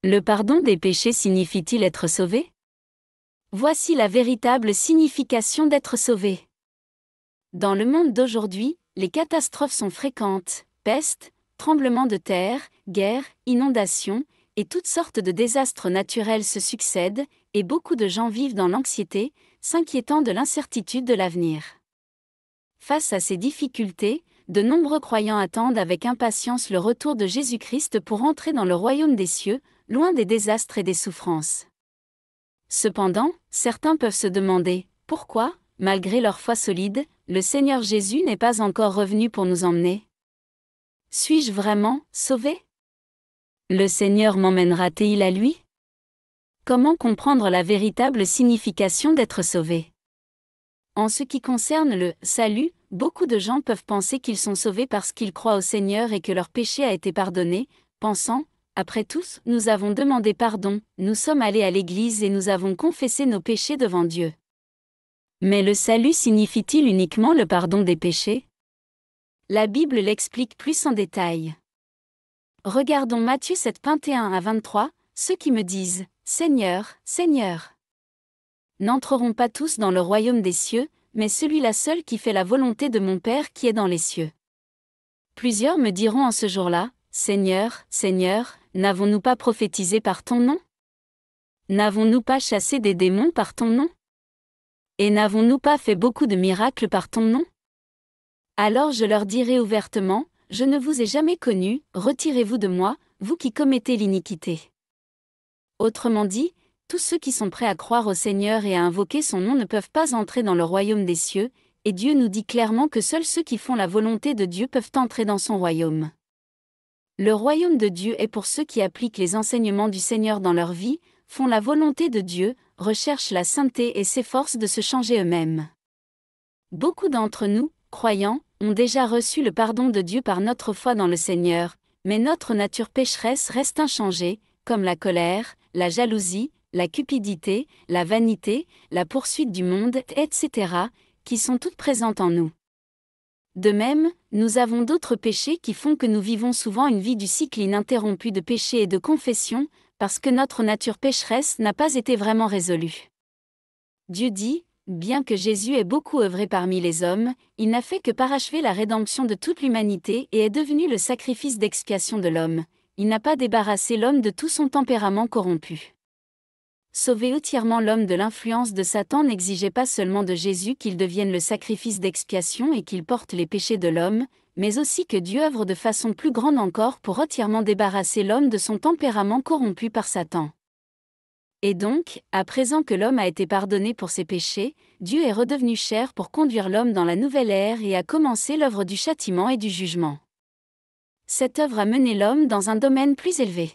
Le pardon des péchés signifie-t-il être sauvé? Voici la véritable signification d'être sauvé. Dans le monde d'aujourd'hui, les catastrophes sont fréquentes: peste, tremblements de terre, guerres, inondations, et toutes sortes de désastres naturels se succèdent, et beaucoup de gens vivent dans l'anxiété, s'inquiétant de l'incertitude de l'avenir. Face à ces difficultés, de nombreux croyants attendent avec impatience le retour de Jésus-Christ pour entrer dans le royaume des cieux, loin des désastres et des souffrances. Cependant, certains peuvent se demander pourquoi, malgré leur foi solide, le Seigneur Jésus n'est pas encore revenu pour nous emmener. Suis-je vraiment sauvé? Le Seigneur m'emmènera-t-il à lui? Comment comprendre la véritable signification d'être sauvé? En ce qui concerne le salut, beaucoup de gens peuvent penser qu'ils sont sauvés parce qu'ils croient au Seigneur et que leur péché a été pardonné, pensant: après tout, nous avons demandé pardon, nous sommes allés à l'église et nous avons confessé nos péchés devant Dieu. Mais le salut signifie-t-il uniquement le pardon des péchés? La Bible l'explique plus en détail. Regardons Matthieu 7, 21 à 23, ceux qui me disent: Seigneur, Seigneur, n'entreront pas tous dans le royaume des cieux, mais celui-là seul qui fait la volonté de mon Père qui est dans les cieux. Plusieurs me diront en ce jour-là: Seigneur, Seigneur, n'avons-nous pas prophétisé par ton nom? N'avons-nous pas chassé des démons par ton nom? Et n'avons-nous pas fait beaucoup de miracles par ton nom? Alors je leur dirai ouvertement: je ne vous ai jamais connus, retirez-vous de moi, vous qui commettez l'iniquité. Autrement dit, tous ceux qui sont prêts à croire au Seigneur et à invoquer son nom ne peuvent pas entrer dans le royaume des cieux, et Dieu nous dit clairement que seuls ceux qui font la volonté de Dieu peuvent entrer dans son royaume. Le royaume de Dieu est pour ceux qui appliquent les enseignements du Seigneur dans leur vie, font la volonté de Dieu, recherchent la sainteté et s'efforcent de se changer eux-mêmes. Beaucoup d'entre nous, croyants, ont déjà reçu le pardon de Dieu par notre foi dans le Seigneur, mais notre nature pécheresse reste inchangée, comme la colère, la jalousie, la cupidité, la vanité, la poursuite du monde, etc., qui sont toutes présentes en nous. De même, nous avons d'autres péchés qui font que nous vivons souvent une vie du cycle ininterrompu de péché et de confession, parce que notre nature pécheresse n'a pas été vraiment résolue. Dieu dit: bien que Jésus ait beaucoup œuvré parmi les hommes, il n'a fait que parachever la rédemption de toute l'humanité et est devenu le sacrifice d'expiation de l'homme. Il n'a pas débarrassé l'homme de tout son tempérament corrompu. Sauver entièrement l'homme de l'influence de Satan n'exigeait pas seulement de Jésus qu'il devienne le sacrifice d'expiation et qu'il porte les péchés de l'homme, mais aussi que Dieu œuvre de façon plus grande encore pour entièrement débarrasser l'homme de son tempérament corrompu par Satan. Et donc, à présent que l'homme a été pardonné pour ses péchés, Dieu est redevenu chair pour conduire l'homme dans la nouvelle ère et a commencé l'œuvre du châtiment et du jugement. Cette œuvre a mené l'homme dans un domaine plus élevé.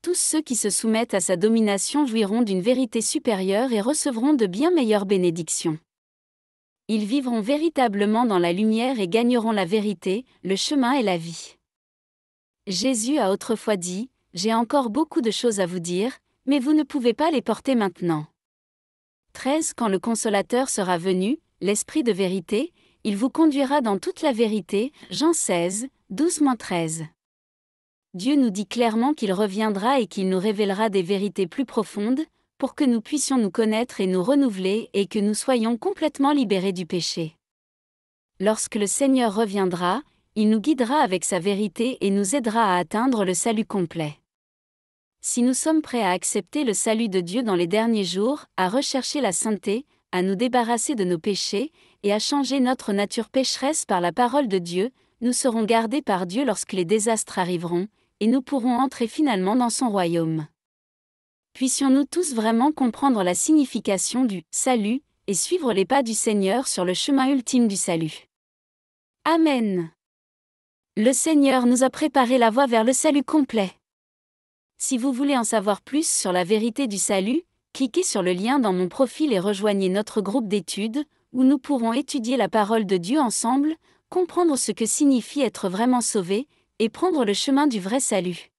Tous ceux qui se soumettent à sa domination jouiront d'une vérité supérieure et recevront de bien meilleures bénédictions. Ils vivront véritablement dans la lumière et gagneront la vérité, le chemin et la vie. Jésus a autrefois dit: j'ai encore beaucoup de choses à vous dire, mais vous ne pouvez pas les porter maintenant. 13 Quand le Consolateur sera venu, l'Esprit de vérité, il vous conduira dans toute la vérité. Jean 16, 12-13. Dieu nous dit clairement qu'il reviendra et qu'il nous révélera des vérités plus profondes, pour que nous puissions nous connaître et nous renouveler et que nous soyons complètement libérés du péché. Lorsque le Seigneur reviendra, il nous guidera avec sa vérité et nous aidera à atteindre le salut complet. Si nous sommes prêts à accepter le salut de Dieu dans les derniers jours, à rechercher la sainteté, à nous débarrasser de nos péchés, et à changer notre nature pécheresse par la parole de Dieu, nous serons gardés par Dieu lorsque les désastres arriveront, et nous pourrons entrer finalement dans son royaume. Puissions-nous tous vraiment comprendre la signification du salut, et suivre les pas du Seigneur sur le chemin ultime du salut. Amen. Le Seigneur nous a préparé la voie vers le salut complet. Si vous voulez en savoir plus sur la vérité du salut, cliquez sur le lien dans mon profil et rejoignez notre groupe d'études, où nous pourrons étudier la parole de Dieu ensemble, comprendre ce que signifie être vraiment sauvé, et prendre le chemin du vrai salut.